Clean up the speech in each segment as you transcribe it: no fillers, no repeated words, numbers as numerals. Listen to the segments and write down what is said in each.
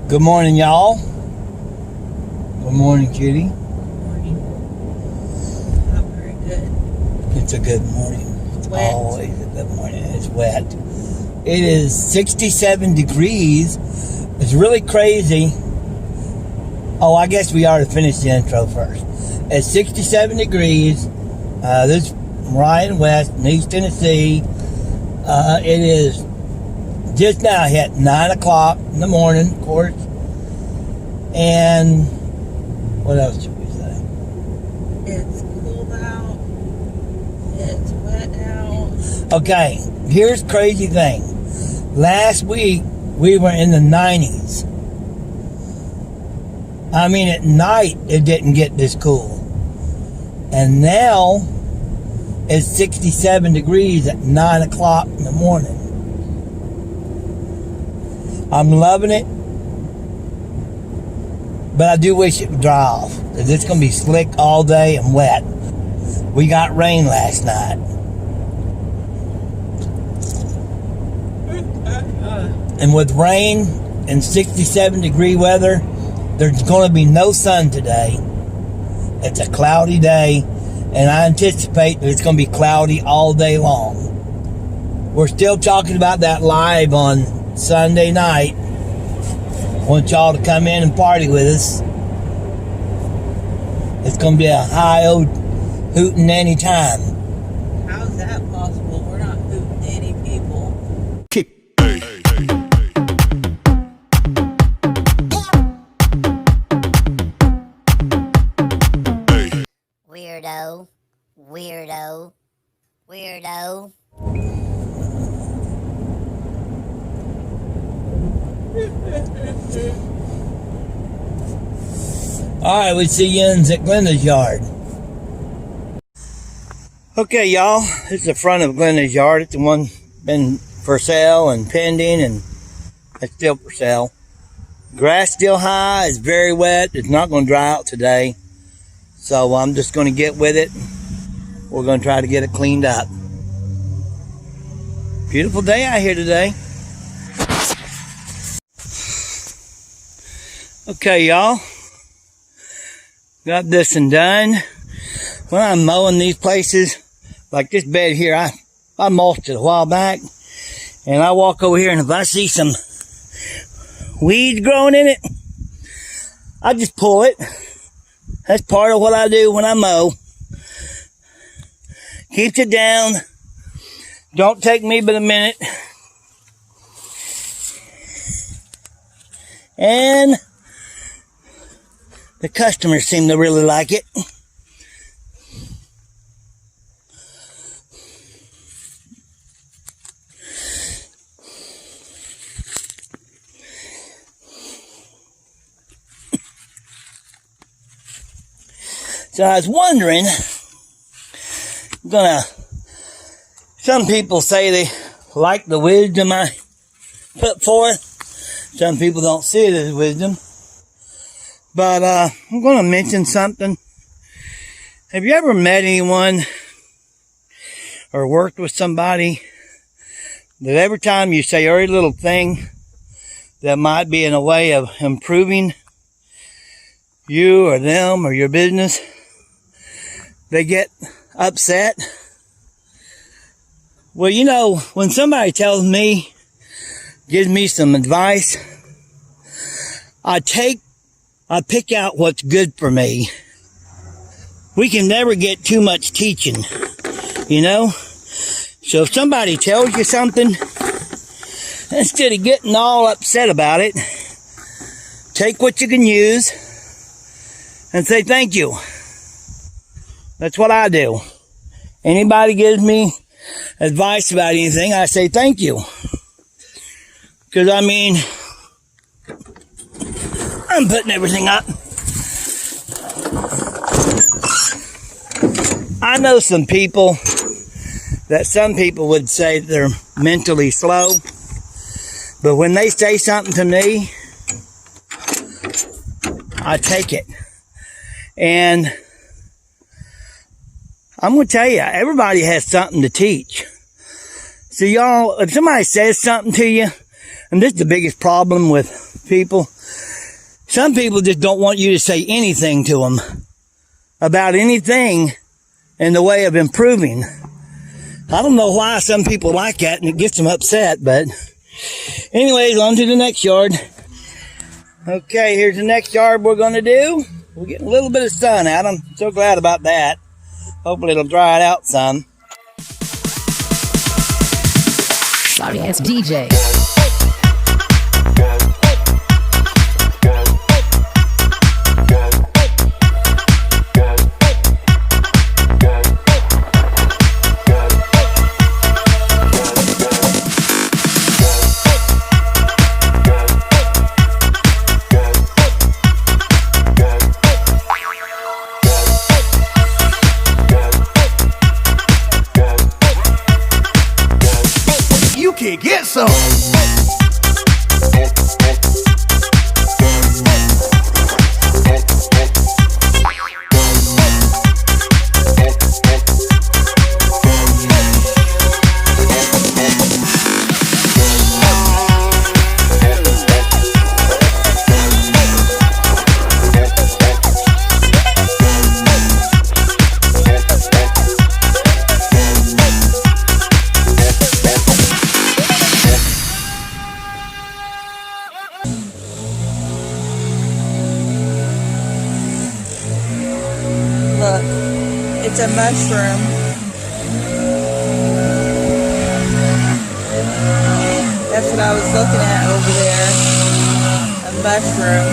Good morning, y'all. Good morning, Kitty. Morning. Not very good. It's a good morning. It's Wet. always a good morning. It's wet. It is 67 degrees. It's really crazy. Oh, I guess we ought to finish the intro first. It's 67 degrees. This is Ryan West in East Tennessee. It is just now hit 9 o'clock in the morning, of course. And what else should we say? It's cold out. It's wet out. Okay, here's the crazy thing. Last week, we were in the 90s. I mean, at night, it didn't get this cool. And now, it's 67 degrees at 9 o'clock in the morning. I'm loving it. But I do wish it would dry off. Because it's going to be slick all day and wet. We got rain last night. And with rain and 67 degree weather, there's going to be no sun today. It's a cloudy day, and I anticipate that it's going to be cloudy all day long. We're still talking about that live on Sunday night. I want y'all to come in and party with us. It's going to be a high old hootin' any time. How's that possible? We're not hooting any people. Weirdo, weirdo, weirdo. Alright, we see yins at Glenda's yard. Okay, y'all, this is the front of Glenda's yard. It's the one been for sale and pending, and it's still for sale. Grass still high, it's very wet. It's not going to dry out today. So I'm just going to get with it. We're going to try to get it cleaned up. Beautiful day out here today. Okay, y'all. Got this and done. When I'm mowing these places, like this bed here, I mulched it a while back. And I walk over here, and if I see some weeds growing in it, I just pull it. That's part of what I do when I mow. Keeps it down. Don't take me but a minute. And the customers seem to really like it. So I was wondering, some people say they like the wisdom I put forth. Some people don't see it as wisdom. But I'm going to mention something. Have you ever met anyone or worked with somebody that every time you say every little thing that might be in a way of improving you or them or your business, they get upset? Well, you know, when somebody tells me, gives me some advice, I pick out what's good for me. We can never get too much teaching, you know? So if somebody tells you something, instead of getting all upset about it, take what you can use and say thank you. That's what I do. Anybody gives me advice about anything, I say thank you. Because, I mean, I'm putting everything up. I know some people would say they're mentally slow. But when they say something to me, I take it. And I'm going to tell you, everybody has something to teach. So y'all, if somebody says something to you, and this is the biggest problem with people, Some people just don't want you to say anything to them about anything in the way of improving. I don't know why some people like that and it gets them upset, but anyways, on to the next yard. Okay, here's the next yard we're going to do. We're getting a little bit of sun out. I'm so glad about that. Hopefully it'll dry it out some. Sorry, it's DJ. You can get some. Look, it's a mushroom. That's what I was looking at over there. A mushroom.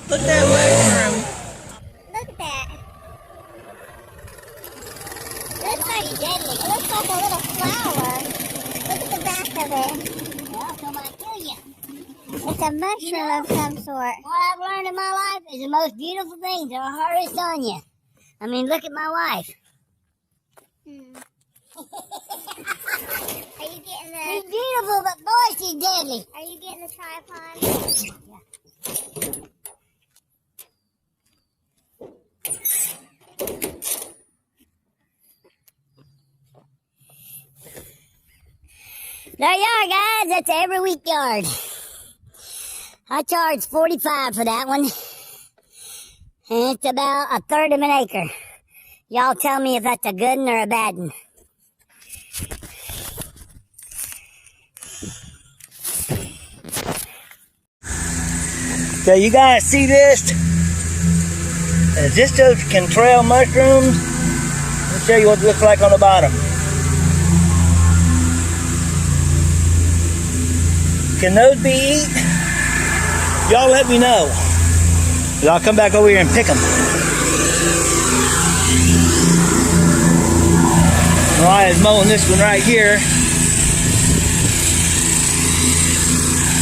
Look at that mushroom. Look at that. Looks like deadly. It looks like a little flower. Look at the back of it. Well, so might kill you. It's a mushroom of some sort. What I've learned in my life is the most beautiful things are hardest on you. I mean, look at my wife. Are you getting the... She's beautiful, but boy, she's deadly. Are you getting the tripod? Yeah. There you are, guys. That's every week yard. I charge $45 for that one. And it's about 1/3 of an acre. Y'all tell me if that's a good one or a bad one. Okay, you guys see this? Is this those contrail mushrooms? Let me show you what it looks like on the bottom. Can those be eaten? Y'all let me know. I'll come back over here and pick them. Mariah's mowing this one right here.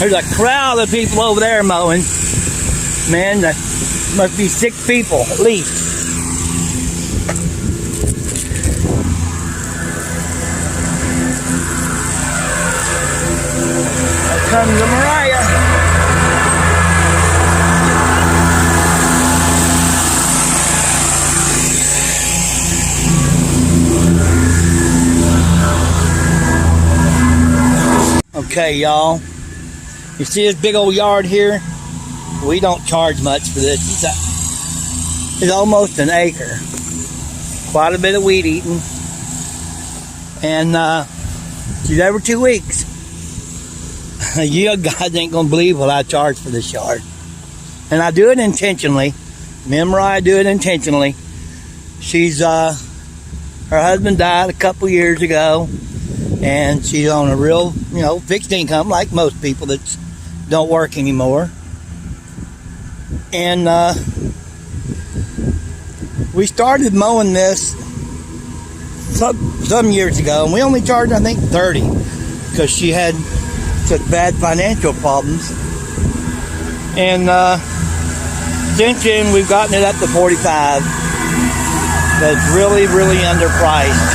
There's a crowd of people over there mowing. Man, that must be 6 people at least. Here comes the Mariah. Okay, y'all. You see this big old yard here? We don't charge much for this. It's almost an acre. Quite a bit of weed eating. And she's every 2 weeks. You guys ain't gonna believe what I charge for this yard. And I do it intentionally. Me and Mariah do it intentionally. She's her husband died a couple years ago. And she's on a real, fixed income like most people that don't work anymore. And we started mowing this some years ago, and we only charged, I think, $30 because she had such bad financial problems. And since then, we've gotten it up to $45. But it's really, really underpriced.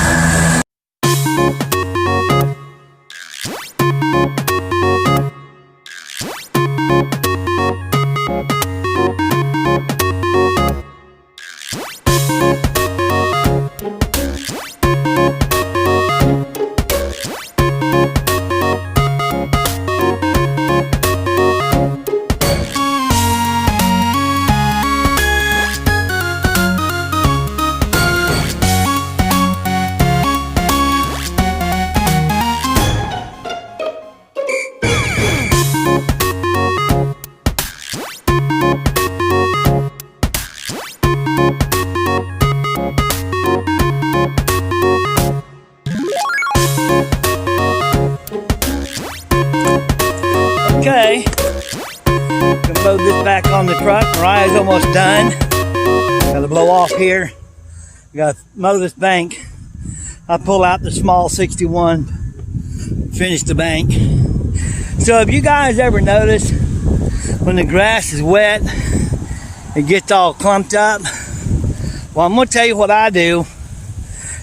Okay. Can load this back on the truck. Mariah's almost done. Gotta blow off here. Gotta mow this bank. I pull out the small 61, finish the bank. So if you guys ever notice when the grass is wet, it gets all clumped up. Well, I'm gonna tell you what I do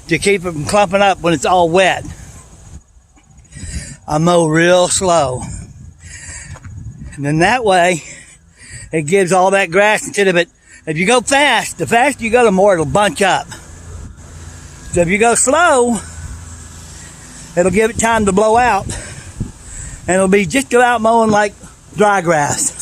to keep it from clumping up when it's all wet. I mow real slow. And then that way, it gives all that grass instead of it. If you go fast, the faster you go, the more it'll bunch up. So if you go slow, it'll give it time to blow out. And it'll be just about mowing like dry grass.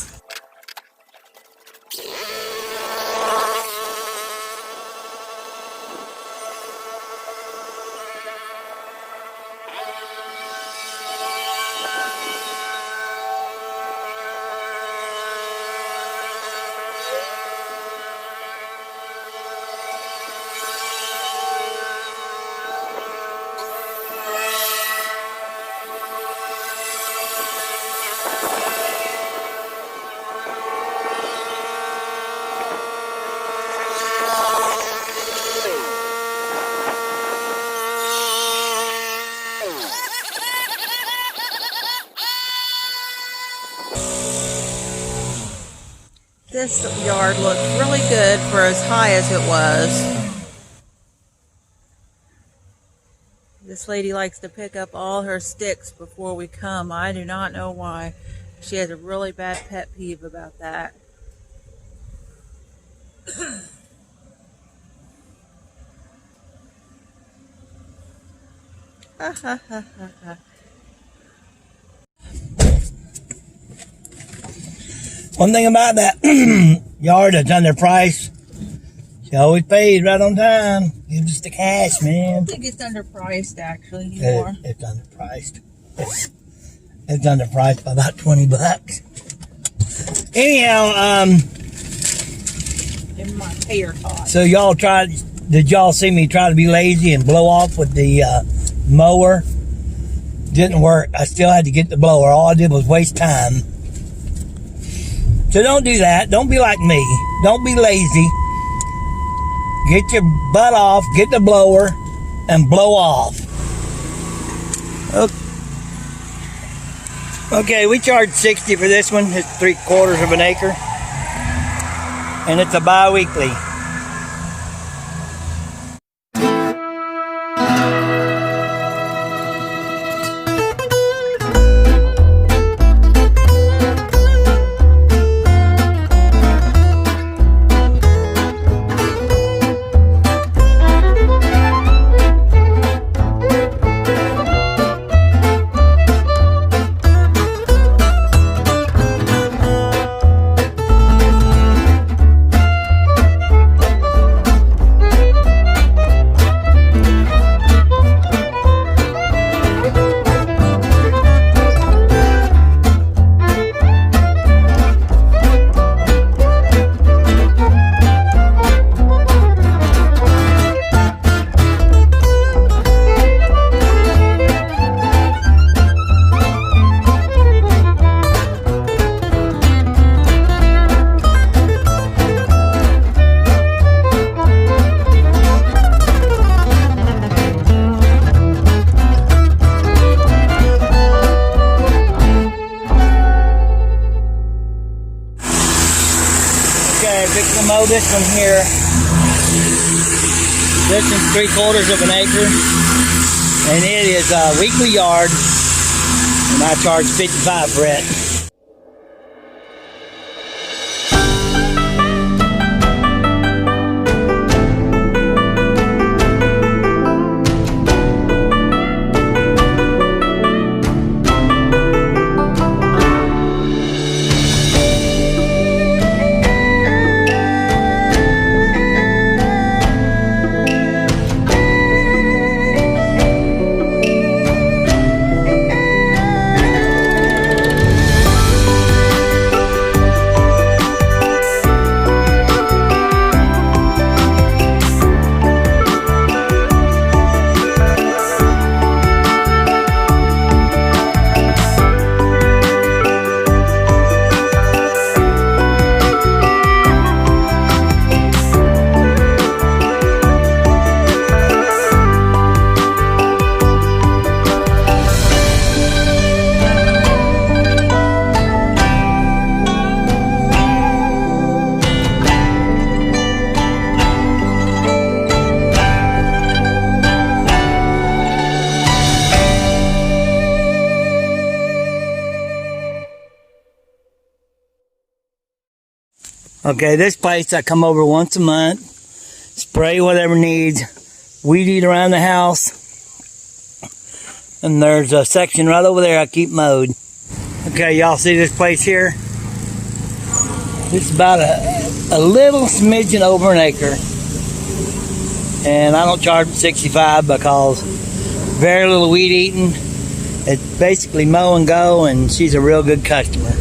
This yard looks really good for as high as it was. This lady likes to pick up all her sticks before we come. I do not know why. She has a really bad pet peeve about that. One thing about that yard that's underpriced, she always pays right on time. Gives us the cash, I man. don't think it's underpriced actually anymore. It's underpriced. It's underpriced by about $20. Anyhow, In my hair pot. so did y'all see me try to be lazy and blow off with the mower? Didn't work. I still had to get the blower. All I did was waste time. So don't do that. Don't be like me. Don't be lazy. Get your butt off, get the blower, and blow off. Okay, we charge $60 for this one. It's 3/4 of an acre. And it's a bi-weekly. Fixing to mow this one here. This is 3/4 of an acre, and it is a weekly yard, and I charge $55 for it. Okay, this place I come over once a month, spray whatever needs, weed eat around the house, and there's a section right over there I keep mowed. Okay, y'all see this place here? It's about a little smidgen over an acre, and I don't charge $65 because very little weed eating. It's basically mow and go, and she's a real good customer.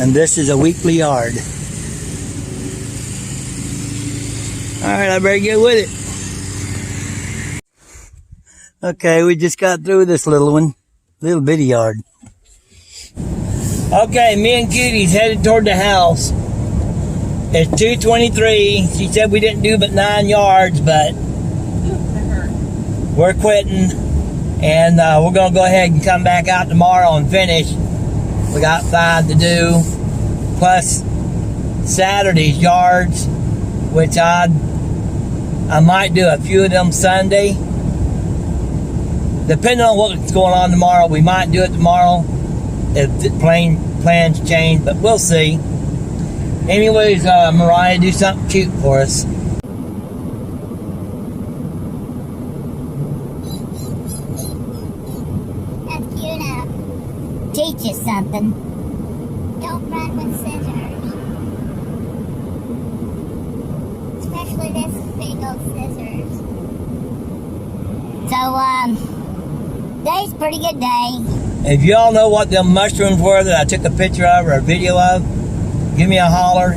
And this is a weekly yard. Alright, I better get with it. Okay, we just got through this little one. Little bitty yard. Okay, me and Cutie's headed toward the house. It's 2:23. She said we didn't do but 9 yards, but we're quitting. And we're going to go ahead and come back out tomorrow and finish. We got 5 to do. Plus Saturday's yards, which I might do a few of them Sunday. Depending on what's going on tomorrow, we might do it tomorrow if the plans change, but we'll see. Anyways, Mariah, do something cute for us. That's cute enough. Teach you something. Don't run with scissors. Especially this big old scissors. So, today's a pretty good day. If y'all know what them mushrooms were that I took a picture of or a video of, give me a holler.